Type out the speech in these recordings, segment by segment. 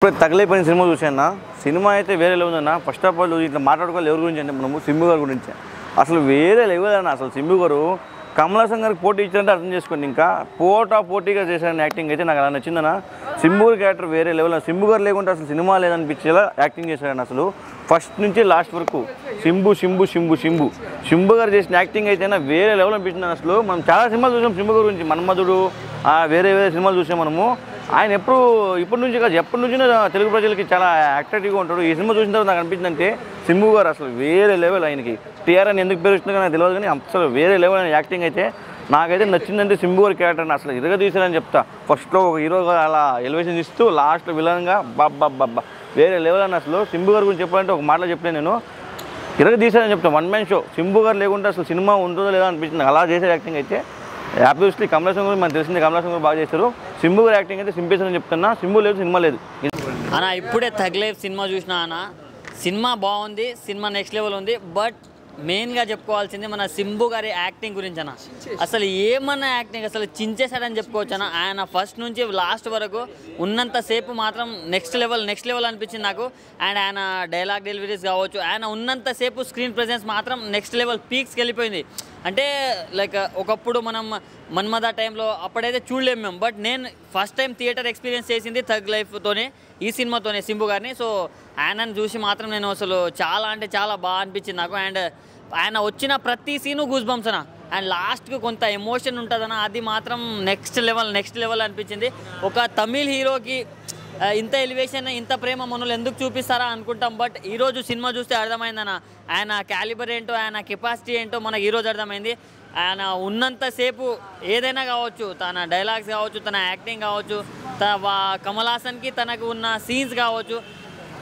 ఇప్పుడు తగలైపోయిన సినిమా చూసాను. సినిమా అయితే వేరే లెవెల్ అన్న. ఫస్ట్ ఆఫ్ ఆల్ ఇట్లా మాట్లాడుకోవాలి ఎవరి గురించి అంటే మనము సింబు గారి గురించి. అసలు వేరే లెవెల్ అన్న. అసలు సింబు గారు కమల్ హాసన్ గారికి పోటీ ఇచ్చారంటే అర్థం చేసుకోండి. ఇంకా పోటీగా చేశారని యాక్టింగ్ అయితే నాకు అలా నచ్చిందన్న. సింబు గారి క్యారెక్టర్ వేరే లెవెల్. సింబు గారు లేకుంటే అసలు సినిమా లేదనిపించేలా యాక్టింగ్ చేశారని. అసలు ఫస్ట్ నుంచి లాస్ట్ వరకు సింబు గారు చేసిన యాక్టింగ్ అయితే వేరే లెవెల్ అనిపించింది. అసలు మనం చాలా సినిమాలు చూసాం సింబు గారి గురించి. మన్మధుడు వేరే సినిమాలు చూసాం మనము. ఆయన ఇప్పటి నుంచి కాదు ఎప్పటి నుంచి తెలుగు ప్రజలకి చాలా యాక్టివ్గా ఉంటాడు. ఈ సినిమా చూసిన తర్వాత నాకు అనిపించిందంటే సింబు గారు అసలు వేరే లెవెల్. ఆయనకి టీఆర్ అని ఎందుకు పేరు వచ్చిందో నాకు తెలియదు, కానీ అసలు వేరే లెవెల్ అయిన యాక్టింగ్ అయితే నాకైతే నచ్చిందంటే సింబు గారి క్యారెక్టర్ని అసలు ఇరగదీశారని చెప్తా. ఫస్ట్లో ఒక హీరోగా అలా ఎలివేషన్ ఇస్తూ లాస్ట్లో విలన్గా బాబ్బా వేరే లెవెల్ అని. అసలు సింబు గారి గురించి చెప్పాలంటే ఒక మాటలో చెప్పలేను నేను, ఇరగదీశారని చెప్తాను. One man show. సింబు గారు లేకుంటే అసలు సినిమా ఉంటుందో లేదో అనిపించింది. అలా చేసే యాక్టింగ్ అయితే ఆబ్వియస్లీ కమల్ హాసన్ గురించి మనకు తెలిసింది. కమల్ హాసన్ గురించి బాగా చేస్తారు. సింబు గారి యాక్టింగ్ అయితే సింపేషన్ అని చెప్తున్నా. సింబు లేదు సినిమా లేదు అన్న. ఇప్పుడే తగ్లైఫ్ సినిమా చూసినా అన్న. సినిమా బాగుంది, సినిమా నెక్స్ట్ లెవెల్ ఉంది. బట్ మెయిన్గా చెప్పుకోవాల్సింది మన సింబు గారి యాక్టింగ్ గురించి అన్న. అసలు ఏమన్నా యాక్టింగ్ అసలు చించేశాడని చెప్పుకోవచ్చు అన్న. ఆయన ఫస్ట్ నుంచి లాస్ట్ వరకు ఉన్నంతసేపు మాత్రం నెక్స్ట్ లెవెల్ అనిపించింది నాకు. అండ్ ఆయన డైలాగ్ డెలివరీస్ కావచ్చు, ఆయన ఉన్నంతసేపు స్క్రీన్ ప్రెజెన్స్ మాత్రం నెక్స్ట్ లెవెల్ పీక్స్కి వెళ్ళిపోయింది. అంటే లైక్ ఒకప్పుడు మనం మన్మథ టైంలో అప్పుడైతే చూడలేము మేము. బట్ నేను ఫస్ట్ టైం థియేటర్ ఎక్స్పీరియన్స్ చేసింది థగ్ లైఫ్తోనే, ఈ సినిమాతోనే సింబు గారిని. సో ఆయనను చూసి మాత్రం నేను అసలు చాలా అంటే చాలా బాగా అనిపించింది నాకు. అండ్ ఆయన వచ్చిన ప్రతి సీను గూస్ బంప్స్ అన్న. అండ్ లాస్ట్కి కొంత ఎమోషన్ ఉంటుందన్న, అది మాత్రం నెక్స్ట్ లెవెల్ అనిపించింది. ఒక తమిళ్ హీరోకి ఇంత ఎలివేషన్ ఇంత ప్రేమ మనల్ని ఎందుకు చూపిస్తారా అనుకుంటాం. బట్ ఈరోజు సినిమా చూస్తే అర్థమైందన్న, ఆయన క్యాలిబర్ ఏంటో, ఆయన కెపాసిటీ ఏంటో మనకు ఈరోజు అర్థమైంది. ఆయన ఉన్నంతసేపు ఏదైనా కావచ్చు, తన డైలాగ్స్ కావచ్చు, తన యాక్టింగ్ కావచ్చు, కమల్ హాసన్కి తనకు ఉన్న సీన్స్ కావచ్చు.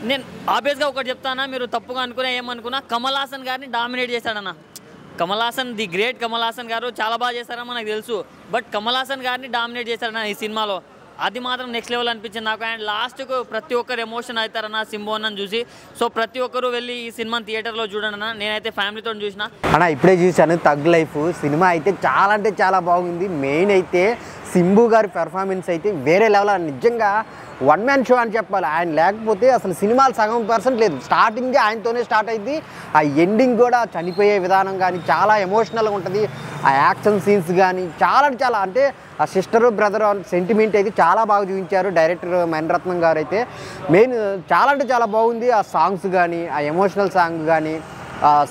నేను ఆబ్వియస్గా ఒకటి చెప్తానా, మీరు తప్పుగా అనుకున్నా ఏమనుకున్నా, కమల్ హాసన్ గారిని డామినేట్ చేశాడన్న. కమల్ హాసన్ ది గ్రేట్ కమల్ హాసన్ గారు చాలా బాగా చేశారని మనకు తెలుసు. బట్ కమల్ హాసన్ గారిని డామినేట్ చేశాడన్న ఈ సినిమాలో. అది మాత్రం నెక్స్ట్ లెవెల్ అనిపించింది నాకు. అండ్ లాస్ట్కు ప్రతి ఒక్కరు ఎమోషన్ అవుతారన్న సింబు అన్నని చూసి. సో ప్రతి ఒక్కరు వెళ్ళి ఈ సినిమాని థియేటర్లో చూడండి అన్న. నేనైతే ఫ్యామిలీతో చూసిన అన్న. ఇప్పుడే చూశాను తగ్ లైఫ్ సినిమా అయితే చాలా అంటే చాలా బాగుంది. మెయిన్ అయితే సింబు గారి పెర్ఫార్మెన్స్ అయితే వేరే లెవెల్. నిజంగా వన్ మ్యాన్ షో అని చెప్పాలి. ఆయన లేకపోతే అసలు సినిమాలు సగం పర్సెంట్ లేదు. స్టార్టింగ్ ఆయనతోనే స్టార్ట్ అయింది. ఆ ఎండింగ్ కూడా చనిపోయే విధానం కానీ చాలా ఎమోషనల్గా ఉంటుంది. ఆ యాక్షన్ సీన్స్ కానీ చాలా అంటే ఆ సిస్టర్ బ్రదర్ సెంటిమెంట్ అయితే చాలా బాగా చూపించారు డైరెక్టర్ మణిరత్నం గారు అయితే. మెయిన్ చాలా అంటే చాలా బాగుంది. ఆ సాంగ్స్ కానీ, ఆ ఎమోషనల్ సాంగ్ కానీ,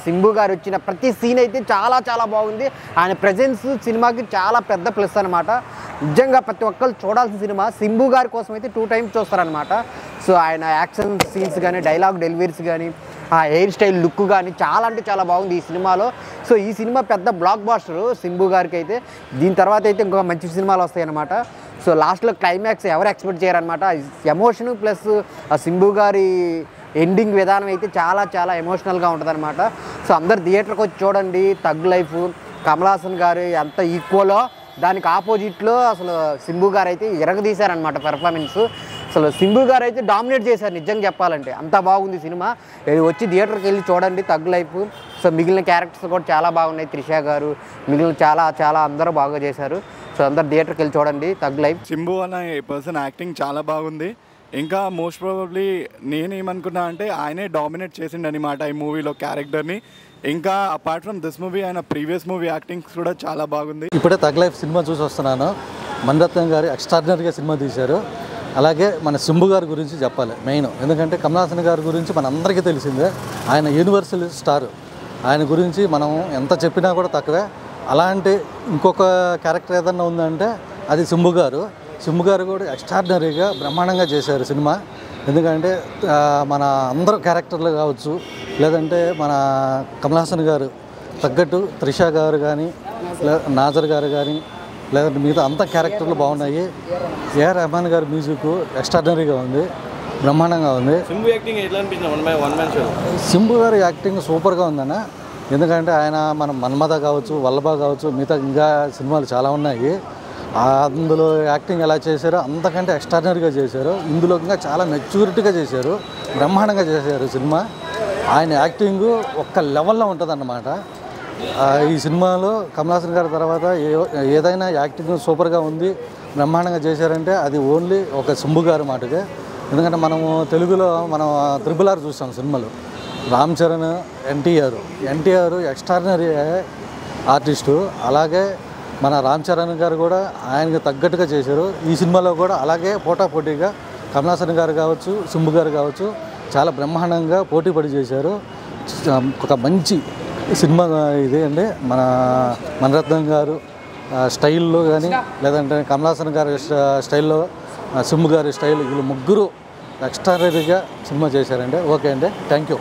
సింబు గారు వచ్చిన ప్రతి సీన్ అయితే చాలా బాగుంది. ఆయన ప్రజెన్స్ సినిమాకి చాలా పెద్ద ప్లస్ అనమాట. నిజంగా ప్రతి ఒక్కరు చూడాల్సిన సినిమా. సింబు గారి కోసం అయితే 2 times చూస్తారనమాట. సో ఆయన యాక్షన్ సీన్స్ కానీ, డైలాగ్ డెలివరీస్ కానీ, ఆ హెయిర్ స్టైల్ లుక్ కానీ చాలా అంటే చాలా బాగుంది ఈ సినిమాలో. సో ఈ సినిమా పెద్ద బ్లాక్ బాస్టర్ సింబు గారికి అయితే. దీని తర్వాత అయితే ఇంకొక మంచి సినిమాలు వస్తాయి అన్నమాట. సో లాస్ట్లో క్లైమాక్స్ ఎవరు ఎక్స్పెక్ట్ చేయరనమాట. ఎమోషన్ ప్లస్ ఆ సింబు గారి ఎండింగ్ విధానం అయితే చాలా ఎమోషనల్గా ఉంటుంది అనమాట. సో అందరు థియేటర్కి వచ్చి చూడండి. తగ్ లైఫ్ కమల్ హాసన్ గారు ఎంత ఈక్వలో దానికి ఆపోజిట్లో అసలు సింబు గారు అయితే ఇరగదీశారనమాట పెర్ఫార్మెన్స్. అసలు సింబు గారు అయితే డామినేట్ చేశారు నిజంగా చెప్పాలంటే. అంత బాగుంది సినిమా. వచ్చి థియేటర్కి వెళ్ళి చూడండి తగ్ లైఫ్. సో మిగిలిన క్యారెక్టర్స్ కూడా చాలా బాగున్నాయి. త్రిష గారు మిగిలిన చాలా అందరూ బాగా చేశారు. సో అందరు థియేటర్కి వెళ్ళి చూడండి తగ్ లైఫ్. సింబు అనే పర్సన్ యాక్టింగ్ చాలా బాగుంది. ఇంకా మోస్ట్ ప్రాబబ్లీ నేనేమనుకున్నా అంటే ఆయనే డామినేట్ చేసిండు అనమాట ఈ మూవీలో క్యారెక్టర్ని. ఇంకా అపార్ట్ ఫ్రమ్ దిస్ మూవీ ఆయన ప్రీవియస్ మూవీ యాక్టింగ్స్ కూడా చాలా బాగుంది. ఇప్పుడే తగ్ లైఫ్ సినిమా చూసి వస్తున్నాను. మణిరత్నం గారు ఎక్స్ట్రాడినరీగా సినిమా తీశారు. అలాగే మన సింబు గారి గురించి చెప్పాలి మెయిన్. ఎందుకంటే కమల్ హాసన్ గారి గురించి మనందరికీ తెలిసిందే. ఆయన యూనివర్సల్ స్టార్. ఆయన గురించి మనం ఎంత చెప్పినా కూడా తక్కువే. అలాంటి ఇంకొక క్యారెక్టర్ ఏదన్నా ఉందంటే అది సింబు గారు. సింబు గారు కూడా ఎక్స్ట్రాడినరీగా బ్రహ్మాండంగా చేశారు సినిమా. ఎందుకంటే మన అందరూ క్యారెక్టర్లు కావచ్చు, లేదంటే మన కమల్ హాసన్ గారు తగ్గట్టు త్రిష గారు కానీ, నాజర్ గారు కానీ, లేదంటే మిగతా అంత క్యారెక్టర్లు బాగున్నాయి. ఏఆర్ రెహమాన్ గారి మ్యూజిక్ ఎక్స్ట్రాడినరీగా ఉంది, బ్రహ్మాండంగా ఉంది. సింబు గారి యాక్టింగ్ సూపర్గా ఉందన్న. ఎందుకంటే ఆయన మనం మన్మథ కావచ్చు, వల్లభ కావచ్చు, మిగతా ఇంకా సినిమాలు చాలా ఉన్నాయి. అందులో యాక్టింగ్ ఎలా చేశారో అంతకంటే ఎక్స్ట్రాడినరీగా చేశారు. ఇందులో ఇంకా చాలా మెచ్యూరిటీగా చేశారు, బ్రహ్మాండంగా చేశారు సినిమా. ఆయన యాక్టింగ్ ఒక్క లెవెల్లో ఉంటుందన్నమాట. ఈ సినిమాలో కమల్ హాసన్ గారి తర్వాత ఏదైనా యాక్టింగ్ సూపర్గా ఉంది, బ్రహ్మాండంగా చేశారంటే అది ఓన్లీ ఒక సింబు గారి మాటకే. ఎందుకంటే మనము తెలుగులో మనం త్రిబుల్ చూసాం సినిమాలు. Ram Charan, NTR extraordinary artist. అలాగే మన రామ్ చరణ్ గారు కూడా ఆయనకు తగ్గట్టుగా చేశారు. ఈ సినిమాలో కూడా అలాగే పోటాపోటీగా కమలాసన్ గారు కావచ్చు, సింబు గారు కావచ్చు చాలా బ్రహ్మాండంగా పోటీ పడి చేశారు. ఒక మంచి సినిమా ఇది అండి. మన మణిరత్నం గారు స్టైల్లో కానీ, లేదంటే కమలాసన్ గారి స్టైల్లో, సింబు గారి స్టైల్, వీళ్ళు ముగ్గురు ఎక్స్ట్రాడనరీగా సినిమా చేశారండి. ఓకే అండి, థ్యాంక్ యూ.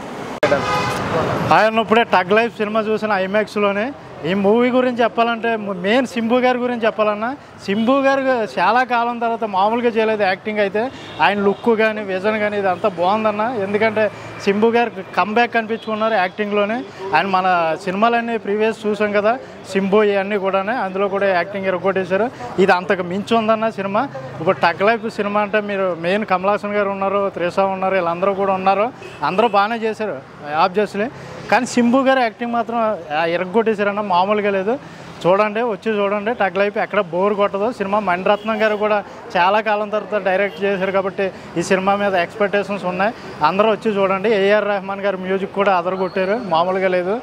ఆయన ఇప్పుడే టగ్ లైఫ్ సినిమా చూసిన ఐమాక్స్లోనే. ఈ మూవీ గురించి చెప్పాలంటే మెయిన్ సింబు గారి గురించి చెప్పాలన్నా, సింబు గారు చాలా కాలం తర్వాత మామూలుగా చేయలేదు యాక్టింగ్ అయితే. ఆయన లుక్ కానీ విజన్ కానీ ఇదంతా బాగుందన్న. ఎందుకంటే సింబు గారు కంబ్యాక్ కనిపించుకున్నారు యాక్టింగ్లోనే. ఆయన మన సినిమాలన్నీ ప్రీవియస్ చూసాం కదా, సింబు ఇవన్నీ కూడా, అందులో కూడా యాక్టింగ్ ఎరగొట్టేశారు. ఇది అంతకు మించి ఉందన్న సినిమా. ఇప్పుడు టగ్ లైఫ్ సినిమా అంటే మీరు మెయిన్ కమలాసన్ గారు ఉన్నారు, త్రిష ఉన్నారు, వీళ్ళందరూ కూడా ఉన్నారు. అందరూ బాగానే చేశారు ఆబ్వియస్లీ. కానీ సింబు గారు యాక్టింగ్ మాత్రం ఎరగొట్టేశారన్న, మామూలుగా లేదు. చూడండి, వచ్చి చూడండి టగ్ లైఫ్, ఎక్కడ బోర్ కొట్టదు సినిమా. మణిరత్నం గారు కూడా చాలా కాలం తర్వాత డైరెక్ట్ చేశారు కాబట్టి ఈ సినిమా మీద ఎక్స్పెక్టేషన్స్ ఉన్నాయి. అందరూ వచ్చి చూడండి. ఏఆర్ రెహమాన్ గారు మ్యూజిక్ కూడా అదరగొట్టారు, మామూలుగా లేదు.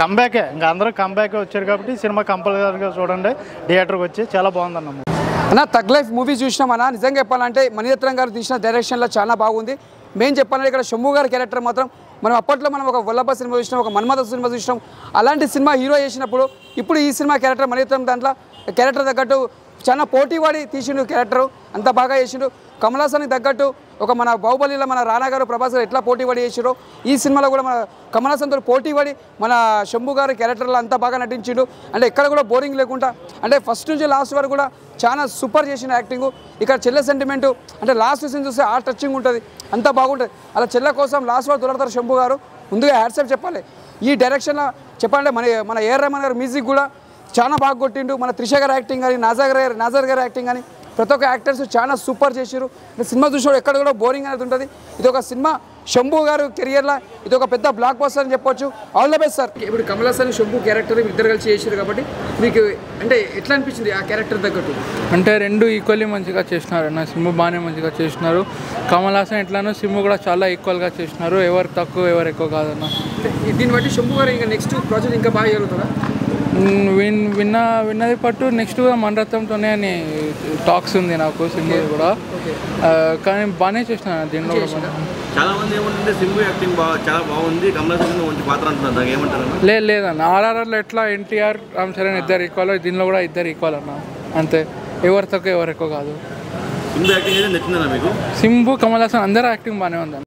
కంబ్యాకే, ఇంకా అందరూ కంబ్యాకే వచ్చారు కాబట్టి సినిమా కంపల్సరీగా చూడండి థియేటర్కి వచ్చి. చాలా బాగుందన్న. అన్న టగ్ లైఫ్ మూవీ చూసినామన్నా, నిజంగా చెప్పాలంటే మణిరత్నం గారు తీసిన డైరెక్షన్లో చాలా బాగుంది. మెయిన్ చెప్పాలంటే ఇక్కడ శంభు గారి క్యారెక్టర్ మాత్రం మనం అప్పట్లో మనం ఒక వల్లభ సినిమా చూసినాం, ఒక మన్మథ సినిమా చూసినాం. అలాంటి సినిమా హీరో చేసినప్పుడు ఇప్పుడు ఈ సినిమా క్యారెక్టర్ మణిరత్నం దాంట్లో క్యారెక్టర్ తగ్గట్టు చాలా పోటీవాడి తీసిండు క్యారెక్టరు, అంత బాగా చేసిండు. కమలాసన్కి తగ్గట్టు ఒక మన బాహుబలిలో మన రానా గారు, ప్రభాస్ గారు ఎట్లా పోటీవాడి చేసిండో ఈ సినిమాలో కూడా మన కమలాసన్తో పోటీవాడి మన శంభు గారి క్యారెక్టర్లో అంత బాగా నటించిండు. అంటే ఎక్కడ కూడా బోరింగ్ లేకుండా, అంటే ఫస్ట్ నుంచి లాస్ట్ వరకు కూడా చాలా సూపర్ చేసిన యాక్టింగు. ఇక్కడ చెల్లె సెంటిమెంటు అంటే లాస్ట్ సీన్ చూస్తే ఆ టచింగ్ ఉంటుంది, అంత బాగుంటుంది. అలా చెల్లె కోసం లాస్ట్ వరకు దొరుకుతారు శంభు గారు. ముందుగా హ్యాట్సాప్ చెప్పాలి. ఈ డైరెక్షన్లో చెప్పాలంటే మన ఏఆర్ రెహమాన్ గారి మ్యూజిక్ కూడా చాలా బాగా కొట్టిండు. మన త్రిష గారి యాక్టింగ్ కానీ, నాజర్ గారి యాక్టింగ్ కానీ ప్రతి ఒక్క యాక్టర్స్ చాలా సూపర్ చేశారు. సినిమా చూసినప్పుడు ఎక్కడ కూడా బోరింగ్ అనేది ఉంటుంది. ఇది ఒక సినిమా శంభు గారు కెరియర్లో ఇది ఒక పెద్ద బ్లాక్ బస్టర్ అని చెప్పొచ్చు. All the best sir. ఇప్పుడు కమలాసన్ శంభు క్యారెక్టర్ ఇద్దరు కలిసి చేశారు కాబట్టి మీకు అంటే ఎట్లా అనిపించింది ఆ క్యారెక్టర్ తగ్గట్టు? అంటే రెండు ఈక్వల్లీ మంచిగా చేసినారు అన్న. సింబు బాగానే మంచిగా చేసినారు. కమలాసన్ ఎట్లానో సింబు కూడా చాలా ఈక్వల్గా చేసినారు. ఎవరు తక్కువ ఎవరు ఎక్కువ కాదన్న. దీన్ని బట్టి శంభు గారు ఇంకా నెక్స్ట్ ప్రాజెక్ట్ ఇంకా బాగా జరుగుతుందా? విన్నది పట్టు నెక్స్ట్ మణిరత్నంతోనే అని టాక్స్ ఉంది నాకు. సింబు కూడా కానీ బాగానే చేసినాను దీనిలో కూడా. చాలా మంది ఏమంటే సింబు యాక్టింగ్ చాలా బాగుంది, కమలాసన్ మంచి పాత్ర అంటున్నారు, దానికి ఏమంటారు? లేదన్న. ఆర్ఆర్ఆర్లో ఎట్లా ఎన్టీఆర్, రామ్ చరణ్ ఇద్దరు ఈక్వల్, దీనిలో కూడా ఇద్దరు ఈక్వల్ అన్న. అంతే, ఎవరు తక్కువ ఎవరు ఎక్కువ కాదు. సింబు యాక్టింగ్ అయితే నచ్చిందన్న మీకు? సింబు, కమలాసన్ అందరూ యాక్టింగ్ బాగానే ఉంది.